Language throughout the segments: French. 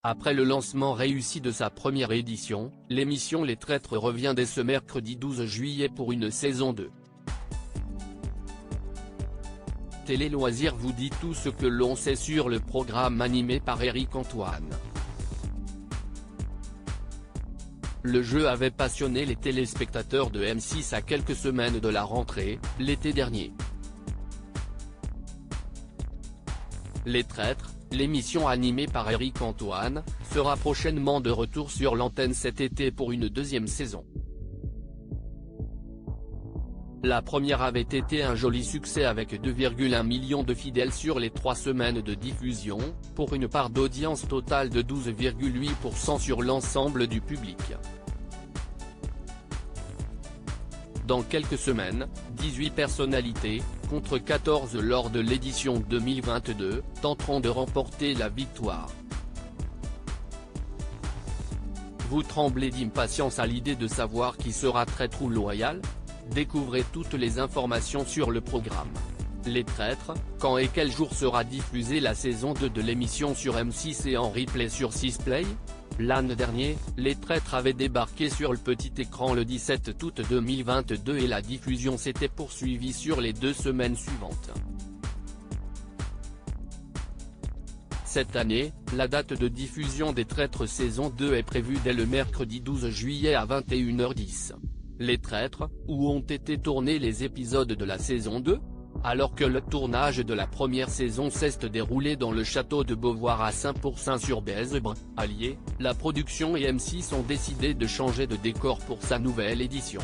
Après le lancement réussi de sa première édition, l'émission Les Traîtres revient dès ce mercredi 12 juillet pour une saison 2. Télé Loisirs vous dit tout ce que l'on sait sur le programme animé par Éric Antoine. Le jeu avait passionné les téléspectateurs de M6 à quelques semaines de la rentrée, l'été dernier. Les Traîtres, l'émission animée par Éric Antoine, sera prochainement de retour sur l'antenne cet été pour une deuxième saison. La première avait été un joli succès avec 2,1 millions de fidèles sur les 3 semaines de diffusion, pour une part d'audience totale de 12,8% sur l'ensemble du public. Dans quelques semaines, 18 personnalités, contre 14 lors de l'édition 2022, tenteront de remporter la victoire. Vous tremblez d'impatience à l'idée de savoir qui sera traître ou loyal ? Découvrez toutes les informations sur le programme. Les Traîtres, quand et quel jour sera diffusée la saison 2 de l'émission sur M6 et en replay sur 6play ? L'an dernier, Les Traîtres avaient débarqué sur le petit écran le 17 août 2022 et la diffusion s'était poursuivie sur les 2 semaines suivantes. Cette année, la date de diffusion des Traîtres saison 2 est prévue dès le mercredi 12 juillet à 21h10. Les Traîtres, où ont été tournés les épisodes de la saison 2 ? Alors que le tournage de la première saison s'est déroulé dans le château de Beauvoir à Saint-Pourçain-sur-Bèze, Allier, la production et M6 ont décidé de changer de décor pour sa nouvelle édition.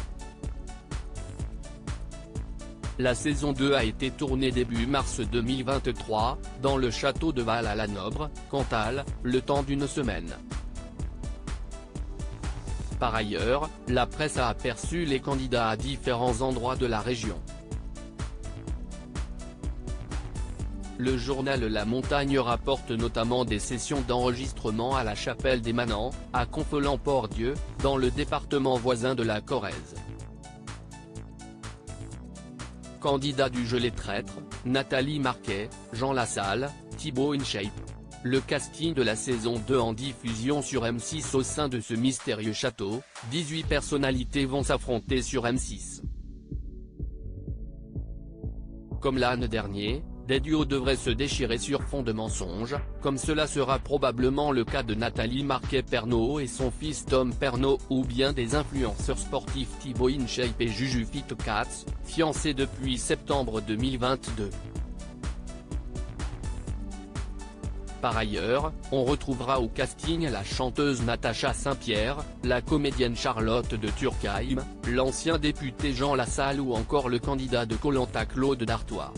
La saison 2 a été tournée début mars 2023, dans le château de Val-à-la-Nobre, Cantal, le temps d'une semaine. Par ailleurs, la presse a aperçu les candidats à différents endroits de la région. Le journal La Montagne rapporte notamment des sessions d'enregistrement à la Chapelle des Manants, à Confolens-Port-Dieu, dans le département voisin de la Corrèze. Candidats du jeu Les Traîtres, Nathalie Marquet, Jean Lassalle, Thibaut InShape. Le casting de la saison 2 en diffusion sur M6 au sein de ce mystérieux château, 18 personnalités vont s'affronter sur M6. Comme l'an dernier, des duos devraient se déchirer sur fond de mensonges, comme cela sera probablement le cas de Nathalie Marquet-Pernaut et son fils Tom Pernaut ou bien des influenceurs sportifs Thibaut InShape et Juju Fitcats, fiancés depuis septembre 2022. Par ailleurs, on retrouvera au casting la chanteuse Natacha Saint-Pierre, la comédienne Charlotte de Turckheim, l'ancien député Jean Lassalle ou encore le candidat de Koh-Lanta Claude Dartois.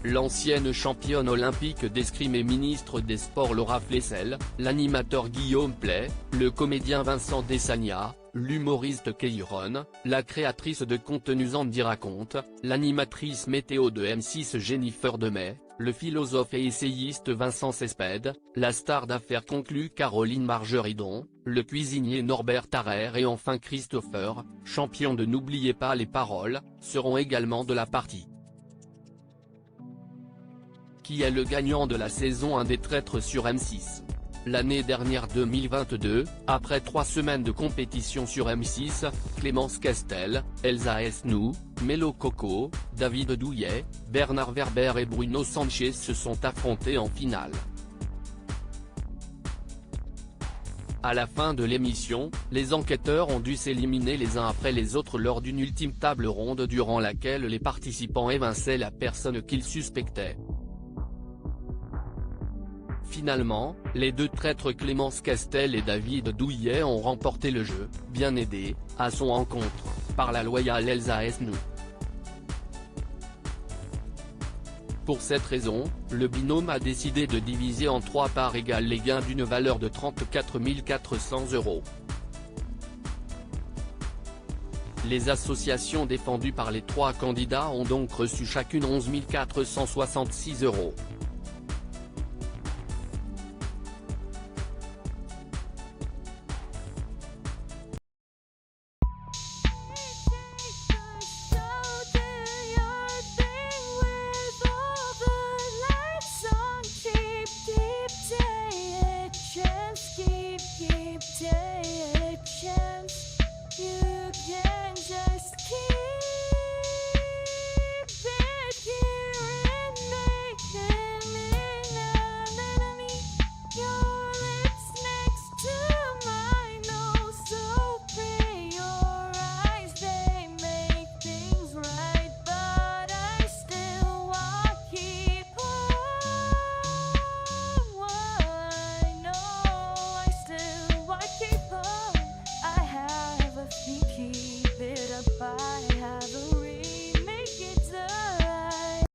L'ancienne championne olympique d'escrime et ministre des Sports Laura Flessel, l'animateur Guillaume Play, le comédien Vincent Desagna, l'humoriste Keyron, la créatrice de contenus Andy Raconte, l'animatrice météo de M6 Jennifer Demey, le philosophe et essayiste Vincent Cespedes, la star d'affaires conclue Caroline Margeridon, le cuisinier Norbert Tarrer et enfin Christopher, champion de N'oubliez pas les paroles, seront également de la partie. Qui est le gagnant de la saison 1 des Traîtres sur M6 ? L'année dernière 2022, après 3 semaines de compétition sur M6, Clémence Castel, Elsa Esnou, Mélo Coco, David Douillet, Bernard Werber et Bruno Sanchez se sont affrontés en finale. À la fin de l'émission, les enquêteurs ont dû s'éliminer les uns après les autres lors d'une ultime table ronde durant laquelle les participants évinçaient la personne qu'ils suspectaient. Finalement, les 2 traîtres Clémence Castel et David Douillet ont remporté le jeu, bien aidés, à son encontre, par la loyale Elsa Esnou. Pour cette raison, le binôme a décidé de diviser en 3 parts égales les gains d'une valeur de 34 400 €. Les associations défendues par les 3 candidats ont donc reçu chacune 11 466 €.